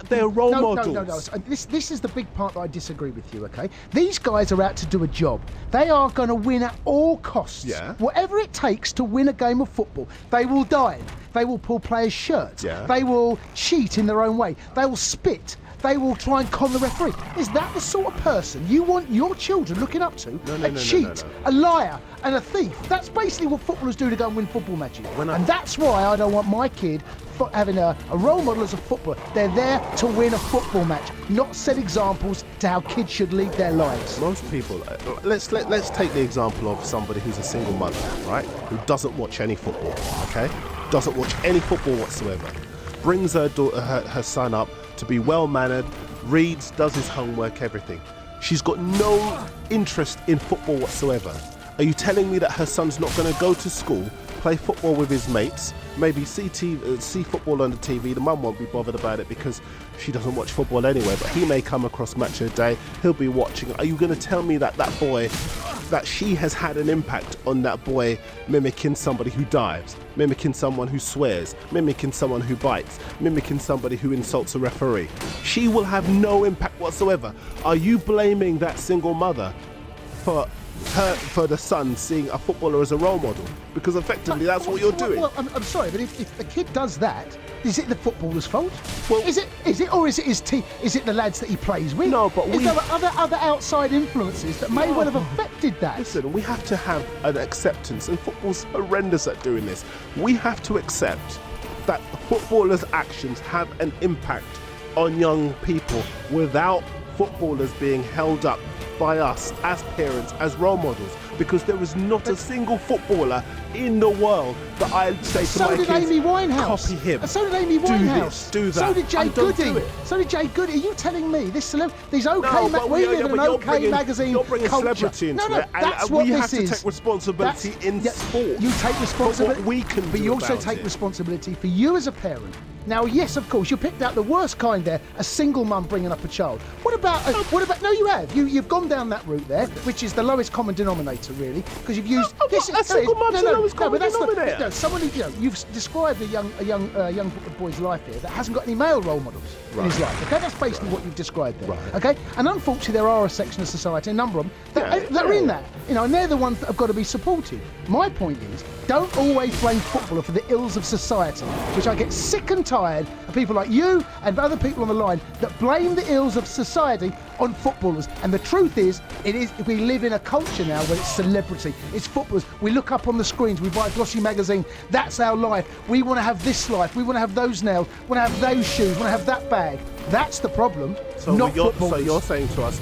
they're role models. No. This is the big part that I disagree with you, okay? These guys are out to do a job. They are going to win at all costs. Yeah. Whatever it takes to win a game of football, they will dive. They will pull players' shirts. Yeah. They will cheat in their own way. They will spit. They will try and con the referee. Is that the sort of person you want your children looking up to? A cheat, a liar, and a thief. That's basically what footballers do to go and win football matches. And that's why I don't want my kid having a role model as a footballer. They're there to win a football match, not set examples to how kids should lead their lives. Most people, let's take the example of somebody who's a single mother, right? Who doesn't watch any football, okay? Doesn't watch any football whatsoever. Brings her son up to be well-mannered, reads, does his homework, everything. She's got no interest in football whatsoever. Are you telling me that her son's not going to go to school, play football with his mates, maybe see football on the TV? The mum won't be bothered about it because she doesn't watch football anyway, but he may come across Match of the Day, he'll be watching. Are you going to tell me that boy, that she has had an impact on that boy mimicking somebody who dives, mimicking someone who swears, mimicking someone who bites, mimicking somebody who insults a referee? She will have no impact whatsoever. Are you blaming that single mother for the son seeing a footballer as a role model? Because effectively that's what you're doing. Well, I'm sorry, but if the kid does that, is it the footballer's fault? Well, is it, or is it his team? Is it the lads that he plays with? No, but there other outside influences that may well have affected that? Listen, we have to have an acceptance, and football's horrendous at doing this. We have to accept that footballers' actions have an impact on young people without footballers being held up by us as parents, as role models, because there is not a single footballer in the world that I'd say to my kids, Amy Winehouse. Copy him. So did Amy Winehouse. Do that. So did Jay Goody. So did Jay Goody. Are you telling me these we live in an OK magazine You're bringing culture. celebrity into it, that's and what we this have to is. take responsibility in sport. You take responsibility, for what we can but you also take responsibility for you as a parent. Now, yes, of course, you picked out the worst kind there, a single mum bringing up a child. What about, no, you have. You've gone down that route there, which is the lowest common denominator, really, because you've used... A single mum's the lowest common denominator. Someone who, you've described a young boy's life here that hasn't got any male role models in his life, okay? That's basically what you've described there, okay? And unfortunately, there are a section of society, a number of them, that are in that, and they're the ones that have got to be supported. My point is, don't always blame footballer for the ills of society, which I get sick and tired of people like you and other people on the line that blame the ills of society on footballers. And the truth is, we live in a culture now where it's celebrity, it's footballers. We look up on the screens, we buy a glossy magazine, that's our life. We want to have this life, we want to have those nails, we want to have those shoes, we want to have that bag. That's the problem, not footballers. So you're saying to us,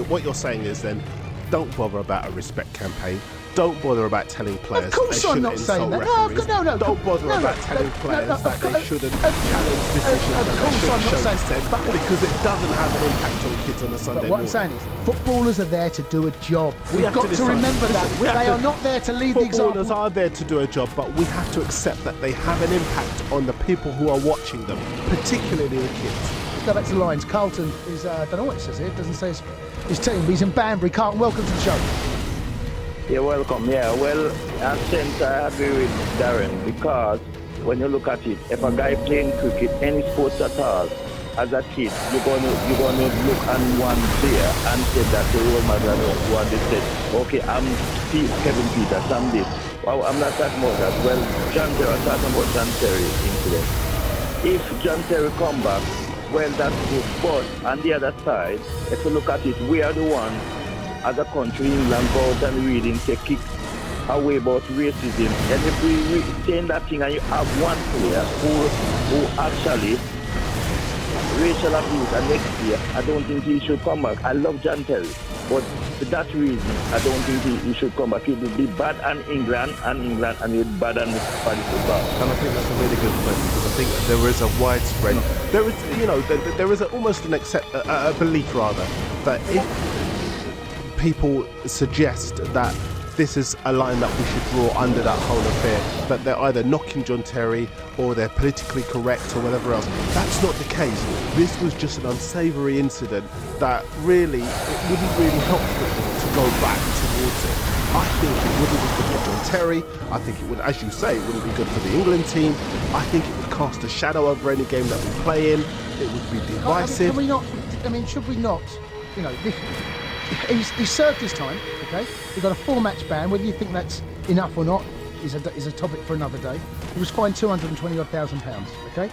what you're saying is then, don't bother about a respect campaign. Don't bother about telling players of course they I'm shouldn't not saying insult that. referees. No. Don't bother about telling players that they shouldn't challenge decisions that they should show dissent, because it doesn't have an impact on kids on a Sunday morning. morning. What I'm saying is, footballers are there to do a job. We've got to remember that. They are not there to lead the example. Footballers are there to do a job, but we have to accept that they have an impact on the people who are watching them, particularly the kids. Let's go back to the lines. Carlton is, I don't know what it says here, it doesn't say his team, but he's in Banbury. Carlton, welcome to the show. You're welcome. Yeah, well, in a sense, I agree with Darren, because when you look at it, if a guy playing cricket, any sports at all, as a kid, you're gonna look at one player and say that the role model and what they said. Okay, I'm Kevin Peters, I'm this. Well, I'm not talking about that. Well, John Terry, I'm talking about John Terry incident. If John Terry come back, well, that's good. But on the other side, if you look at it, we are the ones as a country, England, go out and reading, take kick away about racism. And if we saying that thing and you have one player who actually racial abuse, and next year, I don't think he should come back. I love John Terry, but for that reason, I don't think he should come back. It would be bad on England, and it would be bad on Spanish football. And I think that's a really good point, because I think there is a widespread, there is almost a belief rather that if people suggest that this is a line that we should draw under that whole affair, that they're either knocking John Terry or they're politically correct or whatever else. That's not the case. This was just an unsavoury incident that really, it wouldn't really help football to go back towards it. I think it wouldn't be good for John Terry. I think it would, as you say, it wouldn't be good for the England team. I think it would cast a shadow over any game that we play in. It would be divisive. Can we not? I mean, should we not? You know, he's served his time. Okay, he got a 4-match ban. Whether you think that's enough or not is a topic for another day. He was fined £220,000. Okay.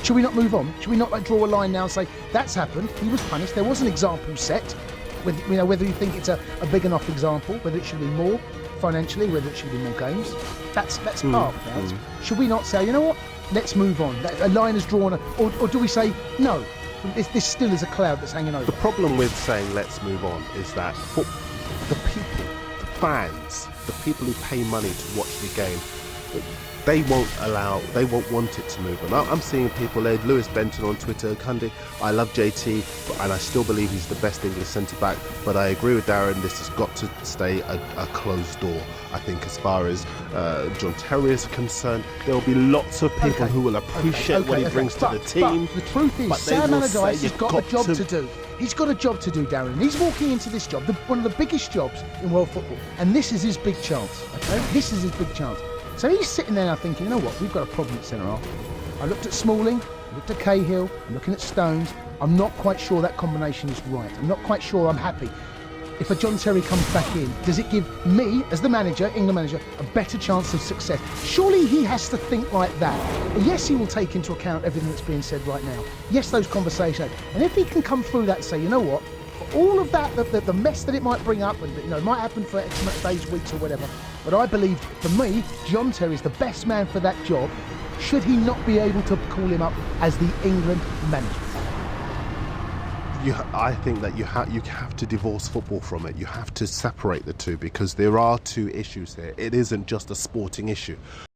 Should we not move on? Should we not draw a line now and say that's happened? He was punished. There was an example set. Whether you think it's a big enough example, whether it should be more financially, whether it should be more games, that's part of that. Should we not say, you know what? Let's move on. A line is drawn, or do we say no? This still is a cloud that's hanging over. The problem with saying let's move on is that the people, the fans, the people who pay money to watch the game, they won't want it to move on. I'm seeing people, Lewis Benton on Twitter, Cundy, I love JT, and I still believe he's the best English centre-back, but I agree with Darren, this has got to stay a closed door. I think as far as John Terry is concerned, there will be lots of people who will appreciate what he brings to the team. But the truth is, Sam Allardyce has got a job to do. He's got a job to do, Darren. He's walking into this job, one of the biggest jobs in world football, and this is his big chance. Okay, this is his big chance. So he's sitting there now thinking, you know what, we've got a problem at centre-half. I looked at Smalling, I looked at Cahill, I'm looking at Stones. I'm not quite sure that combination is right. I'm not quite sure I'm happy. If a John Terry comes back in, does it give me, as the manager, England manager, a better chance of success? Surely he has to think like that. Yes, he will take into account everything that's being said right now. Yes, those conversations. And if he can come through that and say, you know what, all of that, the mess that it might bring up, and it might happen for X amount of days, weeks, or whatever. But I believe, for me, John Terry is the best man for that job. Should he not be able to call him up as the England manager? I think that you have to divorce football from it. You have to separate the two, because there are two issues here. It isn't just a sporting issue.